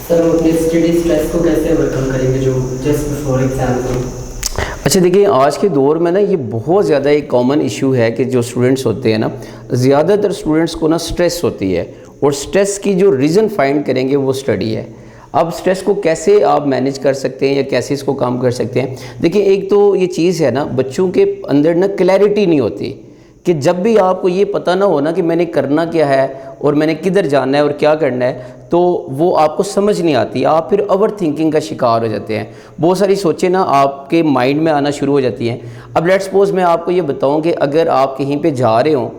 Sir हम अपने study stress को कैसे ओवरकम करेंगे जो जस्ट बिफोर एग्जाम्स हो? अच्छा देखिए, आज के दौर में ना ये बहुत ज़्यादा एक कॉमन इशू है कि जो स्टूडेंट्स होते हैं ना, ज़्यादातर स्टूडेंट्स को ना स्ट्रेस होती है, और स्ट्रेस की जो रीज़न फाइंड करेंगे वो स्टडी है। अब स्ट्रेस को कैसे आप मैनेज कर सकते हैं या कैसे इसको काम कर सकते हैं? देखिए, एक तो ये चीज़ है ना, बच्चों के अंदर ना क्लैरिटी नहीं होती कि जब भी आपको ये पता ना हो ना कि मैंने करना क्या है और मैंने किधर जाना है और क्या करना है, तो वो आपको समझ नहीं आती। आप फिर ओवर थिंकिंग का शिकार हो जाते हैं। बहुत सारी सोचें ना आपके माइंड में आना शुरू हो जाती हैं। अब लेट्स सपोज मैं आपको ये बताऊं कि अगर आप कहीं पे जा रहे हो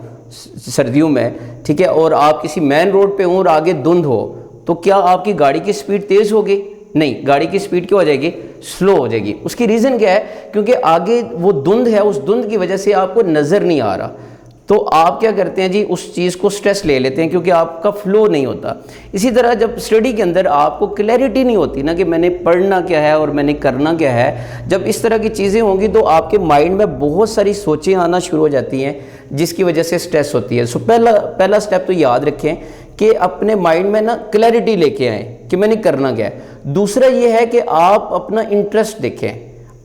सर्दियों में, ठीक है, और आप किसी मेन रोड पे हो और आगे धुंध हो, तो क्या आपकी गाड़ी की स्पीड तेज़ होगी? नहीं, गाड़ी की स्पीड क्या हो जाएगी? स्लो हो जाएगी। उसकी रीज़न क्या है? क्योंकि आगे वो धुंध है, उस धुंध की वजह से आपको नज़र नहीं आ रहा। तो आप क्या करते हैं जी, उस चीज़ को स्ट्रेस ले लेते हैं क्योंकि आपका फ्लो नहीं होता। इसी तरह जब स्टडी के अंदर आपको क्लैरिटी नहीं होती ना कि मैंने पढ़ना क्या है और मैंने करना क्या है, जब इस तरह की चीज़ें होंगी तो आपके माइंड में बहुत सारी सोचें आना शुरू हो जाती हैं, जिसकी वजह से स्ट्रेस होती है। सो पहला स्टेप तो याद रखें कि अपने माइंड में ना क्लैरिटी लेके आएँ कि मैंने करना क्या है। दूसरा ये है कि आप अपना इंटरेस्ट देखें।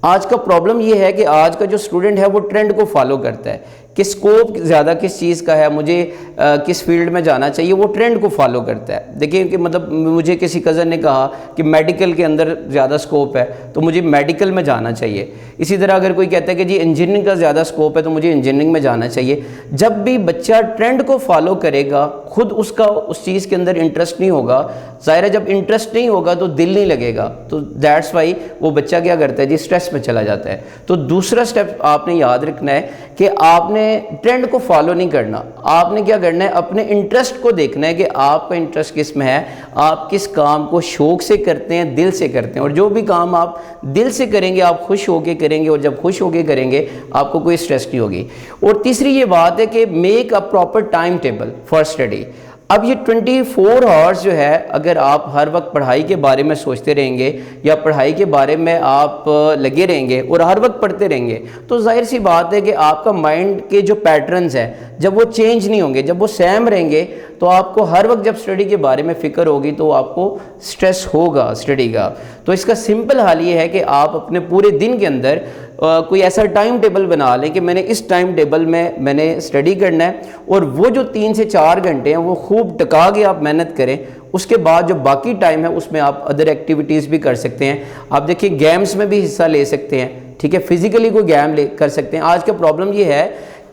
आज का प्रॉब्लम ये है कि आज का जो स्टूडेंट है वो ट्रेंड को फॉलो करता है कि स्कोप ज़्यादा किस चीज़ का है, मुझे किस फील्ड में जाना चाहिए, वो ट्रेंड को फॉलो करता है। देखिए कि मतलब मुझे किसी कज़न ने कहा कि मेडिकल के अंदर ज़्यादा स्कोप है तो मुझे मेडिकल में जाना चाहिए। इसी तरह अगर कोई कहता है कि जी इंजीनियरिंग का ज़्यादा स्कोप है तो मुझे इंजीनियरिंग में जाना चाहिए। जब भी बच्चा ट्रेंड को फॉलो करेगा, खुद उसका उस चीज़ के अंदर इंटरेस्ट नहीं होगा, ज़ाहिर है जब इंटरेस्ट नहीं होगा तो दिल नहीं लगेगा, तो दैट्स वाई वो बच्चा क्या करता है जी, स्ट्रेस में चला जाता है। तो दूसरा स्टेप आपने याद रखना है कि आपने ट्रेंड को फॉलो नहीं करना। आपने क्या करना है, अपने इंटरेस्ट को देखना है कि आपका इंटरेस्ट किस में है, आप किस काम को शौक से करते हैं, दिल से करते हैं। और जो भी काम आप दिल से करेंगे आप खुश होके करेंगे, और जब खुश होके करेंगे आपको कोई स्ट्रेस नहीं होगी। और तीसरी ये बात है कि make a proper time table for study. अब ये 24 आवर्स जो है, अगर आप हर वक्त पढ़ाई के बारे में सोचते रहेंगे या पढ़ाई के बारे में आप लगे रहेंगे और हर वक्त पढ़ते रहेंगे, तो जाहिर सी बात है कि आपका माइंड के जो पैटर्न्स हैं जब वो चेंज नहीं होंगे, जब वो सेम रहेंगे, तो आपको हर वक्त जब स्टडी के बारे में फ़िक्र होगी तो आपको स्ट्रेस होगा स्टडी का। तो इसका सिंपल हल ये है कि आप अपने पूरे दिन के अंदर कोई ऐसा टाइम टेबल बना लें कि मैंने इस टाइम टेबल में मैंने स्टडी करना है, और वो जो 3 से 4 घंटे हैं वो खूब टिका के आप मेहनत करें। उसके बाद जो बाकी टाइम है उसमें आप अदर एक्टिविटीज़ भी कर सकते हैं। आप देखिए गेम्स में भी हिस्सा ले सकते हैं, ठीक है, फिजिकली कोई गेम कर सकते हैं। आज का प्रॉब्लम ये है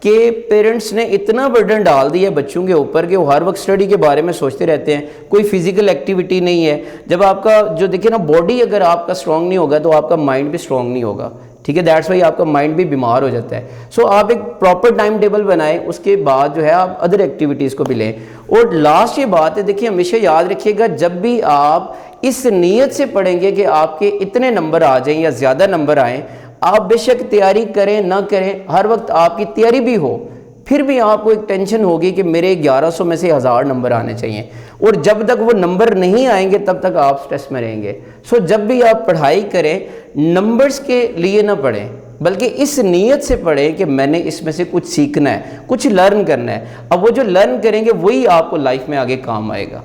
कि पेरेंट्स ने इतना बर्डन डाल दिया है बच्चों के ऊपर कि वो हर वक्त स्टडी के बारे में सोचते रहते हैं, कोई फिजिकल एक्टिविटी नहीं है। जब आपका जो देखिए ना, बॉडी अगर आपका स्ट्रांग नहीं होगा तो आपका माइंड भी स्ट्रांग नहीं होगा, ठीक है, दैट्स वाई आपका माइंड भी बीमार हो जाता है। सो आप एक प्रॉपर टाइम टेबल बनाएं, उसके बाद जो है आप अदर एक्टिविटीज़ को भी लें। और लास्ट ये बात है, देखिए हमेशा याद रखिएगा, जब भी आप इस नीयत से पढ़ेंगे कि आपके इतने नंबर आ जाएं या ज़्यादा नंबर आएँ, आप बेशक तैयारी करें ना करें, हर वक्त आपकी तैयारी भी हो, फिर भी आपको एक टेंशन होगी कि मेरे 1100 में से 1000 नंबर आने चाहिए, और जब तक वो नंबर नहीं आएंगे तब तक आप स्ट्रेस में रहेंगे। सो जब भी आप पढ़ाई करें, नंबर्स के लिए ना पढ़ें, बल्कि इस नीयत से पढ़ें कि मैंने इसमें से कुछ सीखना है, कुछ लर्न करना है। अब वो जो लर्न करेंगे वही आपको लाइफ में आगे काम आएगा।